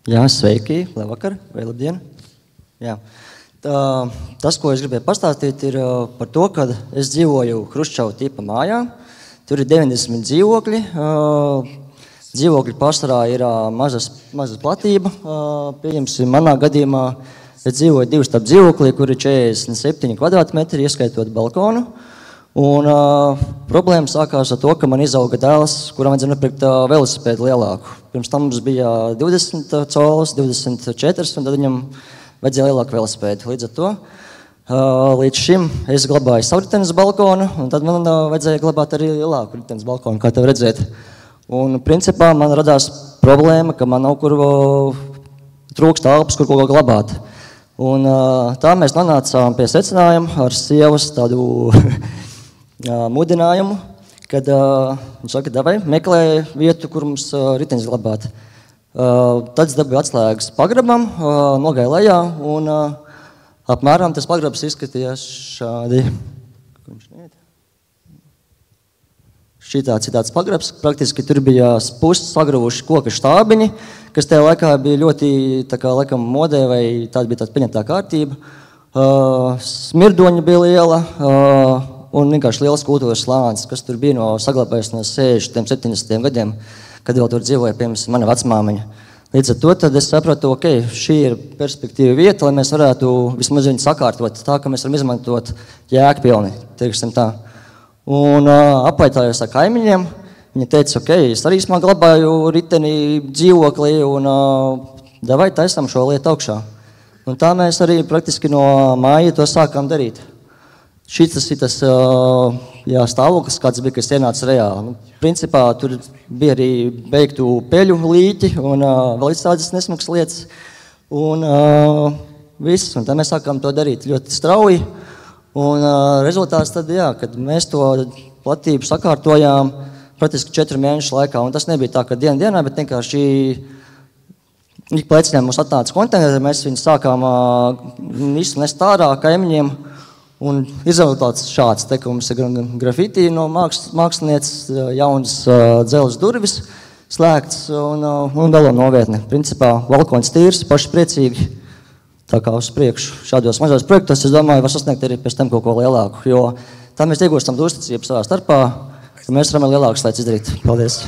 Jā, sveiki, labvakar vai labdien. Jā. Tas, ko es gribēju pastāstīt, ir par to, ka es dzīvoju Hruščova tipa mājā. Tur ir 90 dzīvokļi. Dzīvokļi pārsvarā ir mazas platība. Pieņemsim, manā gadījumā es dzīvoju 2 stāvu dzīvoklī, kur ir 47 kvadrātmetri, ieskaitot balkonu. Un problēma sākās ar to, ka man izauga dēls, kuram vajadzēja nopirkt velosipēdu lielāku. Pirms tam mums bija 20 colas, 24, un tad viņam vajadzēja lielāku velosipēdu. Līdz ar to līdz šim es glabāju savu ritenes balkonu, un tad man vajadzēja glabāt arī lielāku ritenes balkonu, kā tev redzēt. Un principā man radās problēma, ka man nav kur trūkst telpas, kur kaut ko glabāt. Un tā mēs nonācām pie secinājuma ar sievas tādu mudinājumu, kad viņš saka, davai, meklē vietu, kur mums ritenis glabāt. Tad es dabūju atslēgas pagrabam, nogāju lejā, un apmēram tas pagrabs izskatījās šādi. Šitāds ir tāds pagrabs, praktiski tur bija puses sagravuši koka štābiņi, kas tajā laikā bija ļoti, tā kā laikam modē, vai tāda bija tāda pieņemtā kārtība. Smirdoņa bija liela, un vienkārši liels kultūras slānis, kas tur bija saglabājies no 60. 70. gadiem, kad vēl tur dzīvoja, piemēram, mana vecmāmiņa. Līdz ar to tad es sapratu, ok, šī ir perspektīva vieta, lai mēs varētu vismaz viņu sakārtot tā, ka mēs varam izmantot jēgpilni, teiksim tā. Un apvaitājos ar kaimiņiem, viņi teica, ok, es arī glabāju riteni dzīvoklī, un davai taisam šo lietu augšā. Un tā mēs arī praktiski no māja to sākām darīt. Šis ir tas stāvoklis, kāds bija, kas ienāca reāli. Principā tur bija arī beigtu peļu līķi un vēl tādas nesmukas lietas. Un viss, un tā mēs sākām to darīt ļoti strauji. Un rezultāts tad, jā, kad mēs to platību sakārtojām praktiski 4 mēnešu laikā. Un tas nebija tā, ka dienā, bet vienkārši ik pēcņiem mums atnāca konteineri, mēs viņus sākām visu nest ārā kaimiņiem. Un rezultāts šāds, te, ka mums ir grafiti no mākslinieces, jaunas dzelzs durvis, slēgts un vēl novietne. Principā balkons tīrs, paši priecīgi, tā kā uz priekšu. Šādos mazos projektos, es domāju, var sasniegt arī pēc tam kaut ko lielāku, jo tā mēs iegūstam uzticību savā starpā, ka mēs varam lielākas lietas izdarīt. Paldies!